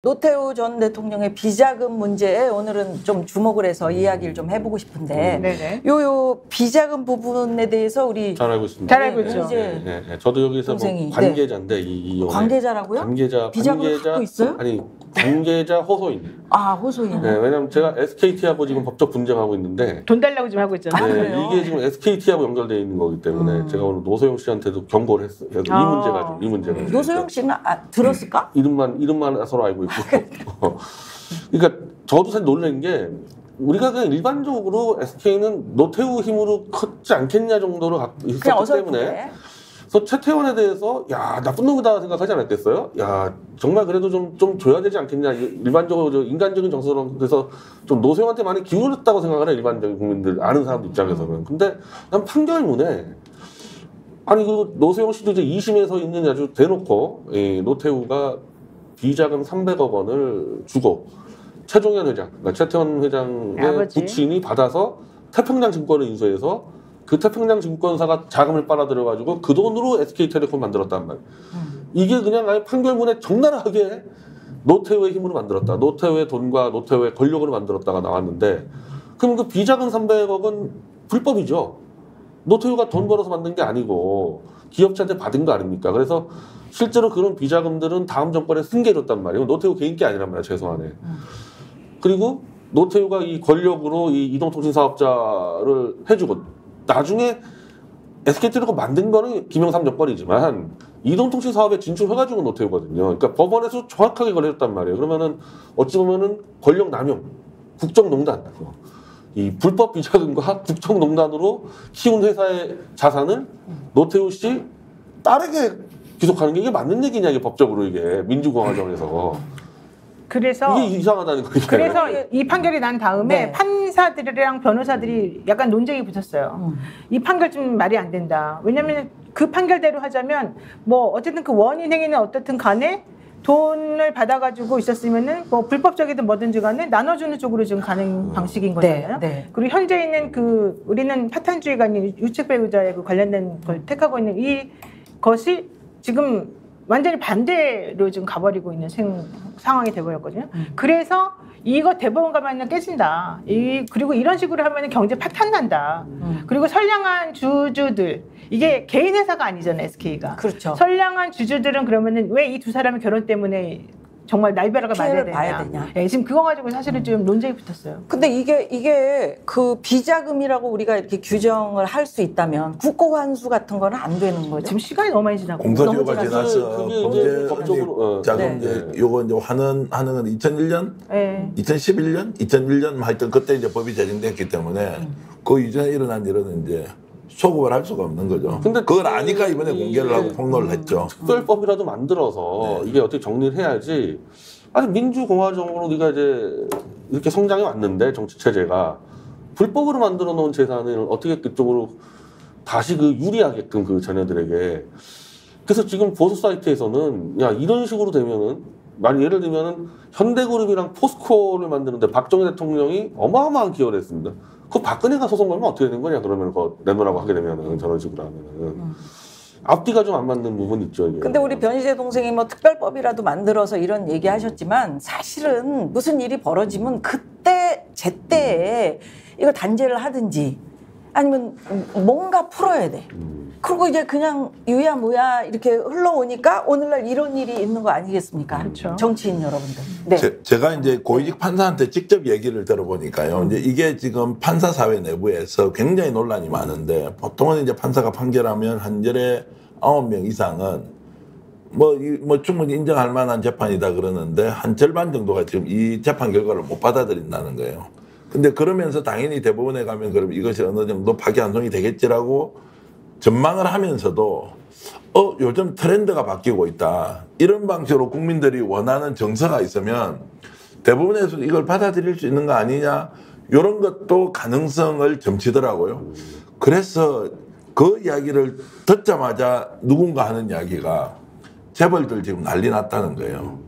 노태우 전 대통령의 비자금 문제에 오늘은 좀 주목을 해서 이야기를 좀 해보고 싶은데 요 비자금 부분에 대해서 우리 잘 알고 있습니다. 잘 알고 있죠. 네. 저도 여기서 뭐 관계자인데 이 관계자라고요? 비자금을 갖고 있어요? 아니 관계자 호소인. 아 호소인. 네, 왜냐면 제가 SKT하고 지금 법적 분쟁하고 있는데 돈 달라고 지금 하고 있잖아요. 네, 이게 지금 SKT하고 연결되어 있는 거기 때문에 제가 오늘 노소영 씨한테도 경고를 했어요. 이 문제가. 노소영 씨는 들었을까? 이름만 서로 알고 있고. 그러니까 저도 사실 놀란 게 우리가 그냥 일반적으로 SK는 노태우 힘으로 컸지 않겠냐 정도로 있었기 때문에 그래서 최태원에 대해서 야 나쁜 놈이다 생각하지 않았겠어요? 야 정말 그래도 좀 줘야 되지 않겠냐 일반적으로 인간적인 정서로 그래서 좀 노세훈한테 많이 기울였다고 생각을 해 일반적인 국민들 아는 사람들 입장에서는. 근데 난 판결문에 아니 그리고 노세훈 씨도 이제 2심에서 있는 아주 대놓고 노태우가 비자금 300억 원을 주고 최종현 회장, 그러니까 최태원 회장의 부친이 받아서 태평양 증권을 인수해서 그 태평양 증권사가 자금을 빨아들여가지고 그 돈으로 SK텔레콤 만들었단 말이에요. 이게 그냥 아예 판결문에 적나라하게 노태우의 힘으로 만들었다. 노태우의 돈과 노태우의 권력으로 만들었다가 나왔는데 그럼 그 비자금 300억은 불법이죠. 노태우가 돈 벌어서 만든 게 아니고 기업체한테 받은 거 아닙니까? 그래서 실제로 그런 비자금들은 다음 정권에 승계해줬단 말이에요. 노태우 개인 게 아니란 말이에요. 최소한에. 그리고 노태우가 이 권력으로 이 이동통신 사업자를 해주고 나중에 SK텔레콤 만든 거는 김영삼 정권이지만 이동통신 사업에 진출해가지고 노태우거든요. 그러니까 법원에서 정확하게 걸려줬단 말이에요. 그러면은 어찌 보면은 권력 남용, 국정농단, 이 불법 비자금과 국정농단으로 키운 회사의 자산을 노태우 씨 딸에게 귀속하는 게 이게 맞는 얘기냐 이게 법적으로 이게 민주공화정에서. 그래서 이게 이상하다는 거예요. 그래서 이 판결이 난 다음에 판사들이랑 변호사들이 약간 논쟁이 붙었어요. 이 판결 좀 말이 안 된다. 왜냐하면 그 판결대로 하자면 뭐 어쨌든 그 원인 행위는 어떻든 간에 돈을 받아가지고 있었으면은 뭐 불법적이든 뭐든지 간에 나눠주는 쪽으로 지금 가는 방식인 거잖아요. 그리고 현재 있는 그 우리는 파탄주의가 아닌 유책배우자의 그 관련된 걸 택하고 있는 이 것이 지금 완전히 반대로 지금 가버리고 있는 상황이 돼버렸거든요. 그래서 이거 대법원 가면 깨진다. 그리고 이런 식으로 하면 경제 파탄 난다. 그리고 선량한 주주들 이게 개인 회사가 아니잖아요. SK가. 그렇죠. 선량한 주주들은 그러면은 왜 이 두 사람의 결혼 때문에 정말 날벼락을 맞아야 되냐. 네, 지금 그거 가지고 사실은 좀 논쟁이 붙었어요. 근데 이게 그 비자금이라고 우리가 이렇게 규정을 할 수 있다면 국고환수 같은 거는 안 되는 거죠. 지금 시간이 너무 많이 지나고. 공소시효가 지나서 범죄 자금 요거 이제 하는 건 2001년, 2011년, 2001년 하여튼 그때 이제 법이 제정됐기 때문에 그 이전에 일어난 일은 이제 소급을 할 수가 없는 거죠. 근데 그걸 아니까 이번에 공개를 하고 폭로를 했죠. 특별법이라도 만들어서 이게 어떻게 정리를 해야지. 아니 민주공화정으로 우리가 이제 이렇게 성장해 왔는데 정치 체제가 불법으로 만들어 놓은 재산을 어떻게 그쪽으로 다시 그 유리하게끔 그 자녀들에게. 그래서 지금 보수 사이트에서는 야 이런 식으로 되면은 예를 들면은 현대그룹이랑 포스코를 만드는데 박정희 대통령이 어마어마한 기여를 했습니다. 그 박근혜가 소송 걸면 어떻게 되는 거냐 그러면 그거 내놓으라고 하게 되면은 저런 식으로 하면은 앞뒤가 좀 안 맞는 부분이 있죠. 이게. 근데 우리 변희재 동생이 뭐 특별법이라도 만들어서 이런 얘기 하셨지만 사실은 무슨 일이 벌어지면 그때 제때에 이거 단죄를 하든지 아니면 뭔가 풀어야 돼. 그리고 이제 그냥 유야 무야 이렇게 흘러오니까 오늘날 이런 일이 있는 거 아니겠습니까? 그렇죠. 정치인 여러분들. 네. 제가 이제 고위직 판사한테 직접 얘기를 들어보니까요. 이제 이게 지금 판사 사회 내부에서 굉장히 논란이 많은데 보통은 이제 판사가 판결하면 한 절에 9명 이상은 뭐 충분히 인정할 만한 재판이다 그러는데 한 절반 정도가 지금 이 재판 결과를 못 받아들인다는 거예요. 근데 그러면서 당연히 대법원에 가면 그럼 이것이 어느 정도 파기환송이 되겠지라고 전망을 하면서도 요즘 트렌드가 바뀌고 있다. 이런 방식으로 국민들이 원하는 정서가 있으면 대부분에서 이걸 받아들일 수 있는 거 아니냐 이런 것도 가능성을 점치더라고요. 그래서 그 이야기를 듣자마자 누군가 하는 이야기가 재벌들 지금 난리 났다는 거예요.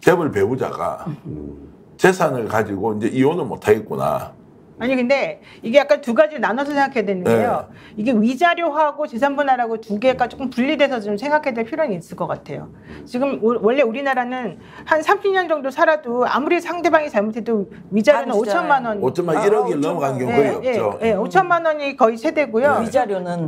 재벌 배우자가 재산을 가지고 이제 이혼을 못 하겠구나. 아니 근데 이게 약간 두 가지 나눠서 생각해야 되는 게요. 이게 위자료하고 재산분할하고 두 개가 조금 분리돼서 좀 생각해야 될 필요는 있을 것 같아요. 지금 원래 우리나라는 한 30년 정도 살아도 아무리 상대방이 잘못해도 위자료는 5천만 원. 5천만 1억이 넘어가는 경우 거의 없죠. 5천만 원이 거의 최대고요.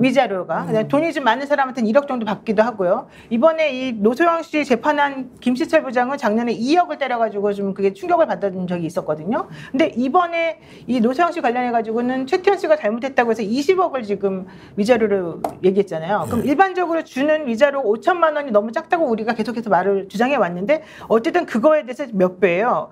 위자료가 돈이 좀 많은 사람한테는 1억 정도 받기도 하고요. 이번에 이 노소영 씨 재판한 김시철 부장은 작년에 2억을 때려가지고 좀 그게 충격을 받은 적이 있었거든요. 근데 이번에 이 노소영 씨 관련해가지고는 최태원 씨가 잘못했다고 해서 20억을 지금 위자료로 얘기했잖아요. 그럼 일반적으로 주는 위자료 5천만 원이 너무 작다고 우리가 계속해서 말을 주장해 왔는데 어쨌든 그거에 대해서 몇 배예요?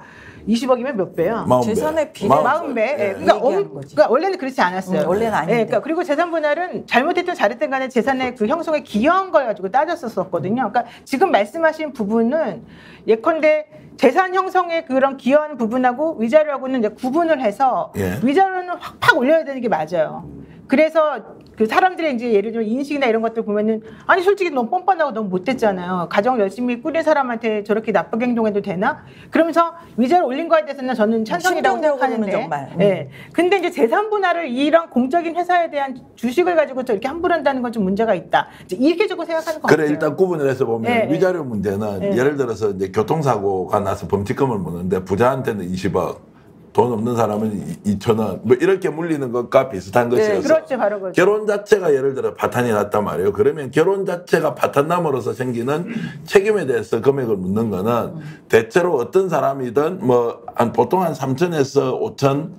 20억이면 몇 배야? 재산의 비례 40배. 그러니까 원래는 그렇지 않았어요. 원래는 아닌데. 그러니까 그리고 재산 분할은 잘못했든 잘했든 간에 재산의 그 형성에 기여한 걸 가지고 따졌었거든요. 그러니까 지금 말씀하신 부분은 예컨대 재산 형성에 그런 기여하는 부분하고 위자료하고는 이제 구분을 해서 위자료는 확 올려야 되는 게 맞아요. 그래서 그 사람들의 이제 예를 들어 인식이나 이런 것들 보면은 아니 솔직히 너무 뻔뻔하고 너무 못됐잖아요. 가정을 열심히 꾸린 사람한테 저렇게 나쁘게 행동해도 되나? 그러면서 위자료 올린 거에 대해서는 저는 찬성이라고 생각하는데. 정말. 네. 근데 이제 재산 분할을 이런 공적인 회사에 대한 주식을 가지고서 이렇게 함부로 한다는 건 좀 문제가 있다. 이렇게 조금 생각하는 것 같아요. 그래 일단 구분을 해서 보면 위자료 문제는 예를 들어서 이제 교통사고가 나서 범칙금을 묻는데 부자한테는 20억. 돈 없는 사람은 2,000원 뭐 이렇게 물리는 것과 비슷한 것이어서 그렇죠, 바로 그렇죠. 결혼 자체가 예를 들어 파탄이 났단 말이에요. 그러면 결혼 자체가 파탄남으로서 생기는 책임에 대해서 금액을 묻는 거는 대체로 어떤 사람이든 뭐 보통 한 3천에서 5천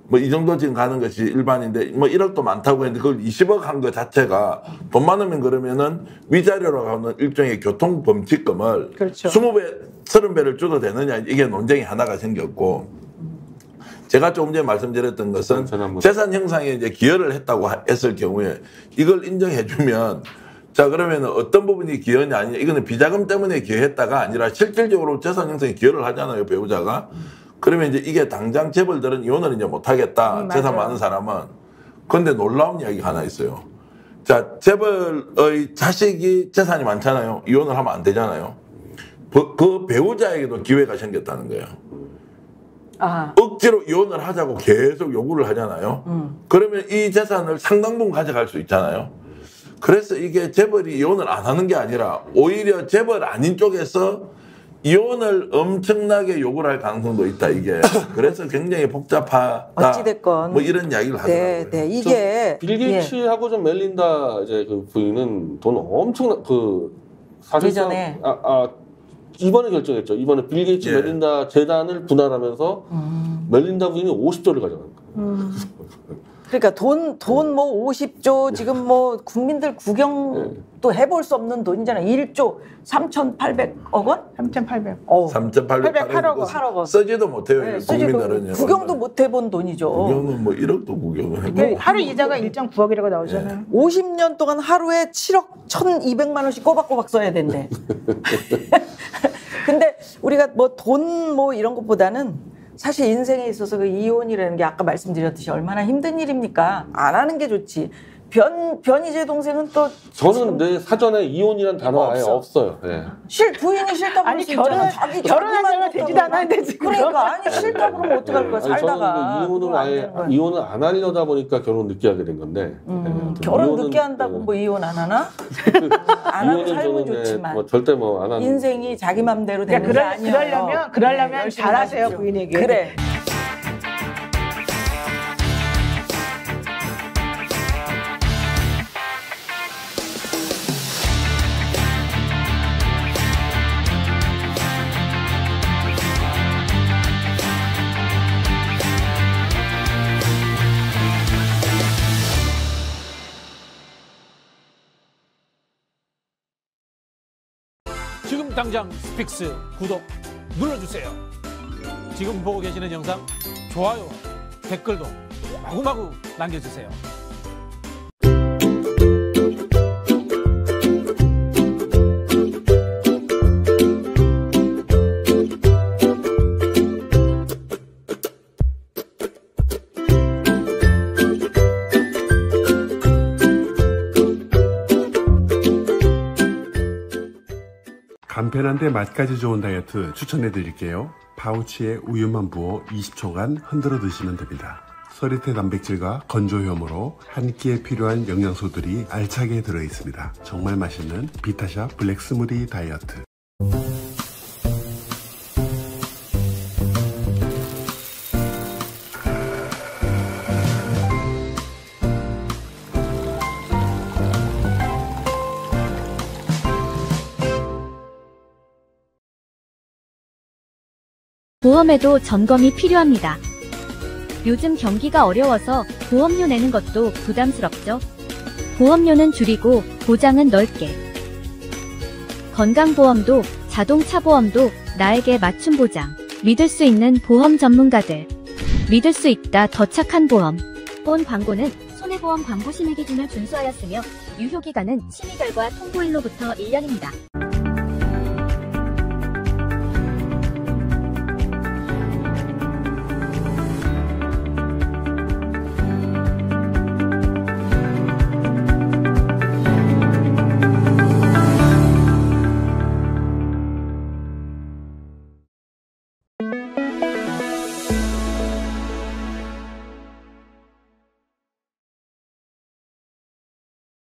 뭐 이 정도 지금 가는 것이 일반인데 뭐 1억도 많다고 했는데 그걸 20억 한 것 자체가 돈 많으면 그러면은 위자료라고 하는 일종의 교통범칙금을 그렇죠. 20배, 30배를 줘도 되느냐 이게 논쟁이 하나가 생겼고 제가 조금 전에 말씀드렸던 것은 재산 형성에 이제 기여를 했다고 했을 경우에 이걸 인정해주면 자 그러면 어떤 부분이 기여냐 아니냐 이거는 비자금 때문에 기여했다가 아니라 실질적으로 재산 형성에 기여를 하잖아요 배우자가. 그러면 이제 이게 당장 재벌들은 이혼을 이제 못하겠다 재산 많은 사람은. 그런데 놀라운 이야기가 하나 있어요. 자 재벌의 자식이 재산이 많잖아요. 이혼을 하면 안 되잖아요. 그 배우자에게도 기회가 생겼다는 거예요. 억지로 이혼을 하자고 계속 요구를 하잖아요. 그러면 이 재산을 상당 부분 가져갈 수 있잖아요. 그래서 이게 재벌이 이혼을 안 하는 게 아니라 오히려 재벌 아닌 쪽에서 이혼을 엄청나게 요구를 할 가능성도 있다 이게. 그래서 굉장히 복잡하다. 어찌됐건 뭐 이런 이야기를 하더라고요. 네, 이게 빌 게이츠하고 좀 멜린다 이제 그 부인은 돈 엄청나 사실상 예전에 이번에 결정했죠. 이번에 빌 게이츠 멜린다 재단을 분할하면서 멜린다 부인이 50조를 가져간 거예요. 그러니까 돈 뭐 50조 지금 뭐 국민들 구경도 해볼 수 없는 돈이잖아요. 1조 3,800억 원? 3,800. 3,800억 원. 쓰지도 못해요. 국민들은. 구경도 못 해본 돈이죠. 구경은 뭐 1억도 구경을 해보고. 하루 이자가 1.9억이라고 나오잖아요. 50년 동안 하루에 7억 1,200만 원씩 꼬박꼬박 써야 된대. 근데 우리가 뭐 돈 뭐 이런 것보다는 사실 인생에 있어서 그 이혼이라는 게 아까 말씀드렸듯이 얼마나 힘든 일입니까? 안 하는 게 좋지. 변희재 동생은 또 저는 내 사전에 이혼이란 단어 아예 없어요. 네. 부인이 싫다고 아니 결혼하자면 되지도 않았는데 지금. 그러니까 아니 싫다 그러면 어떡할 거야 살다가. 저는 이혼을 안 하려다 보니까 결혼 늦게 하게 된 건데. 결혼 늦게 한다고 뭐 이혼 안 하나? 안 하고 살면 좋지만. 뭐 절대 뭐 안 하는. 인생이 자기 맘대로 되는 게 아니에요. 그러려면 잘하세요 부인에게. 그래. 지금 당장 스픽스 구독 눌러주세요. 지금 보고 계시는 영상 좋아요, 댓글도 마구마구 남겨주세요. 간편한데 맛까지 좋은 다이어트 추천해 드릴게요. 파우치에 우유만 부어 20초간 흔들어 드시면 됩니다. 서리태 단백질과 건조효모로 한 끼에 필요한 영양소들이 알차게 들어있습니다. 정말 맛있는 비타샵 블랙 스무디 다이어트. 보험에도 점검이 필요합니다. 요즘 경기가 어려워서 보험료 내는 것도 부담스럽죠. 보험료는 줄이고 보장은 넓게. 건강보험도 자동차 보험도 나에게 맞춤 보장. 믿을 수 있는 보험 전문가들. 믿을 수 있다 더 착한 보험. 본 광고는 손해보험 광고 심의 기준을 준수하였으며 유효기간은 심의 결과 통보일로부터 1년입니다.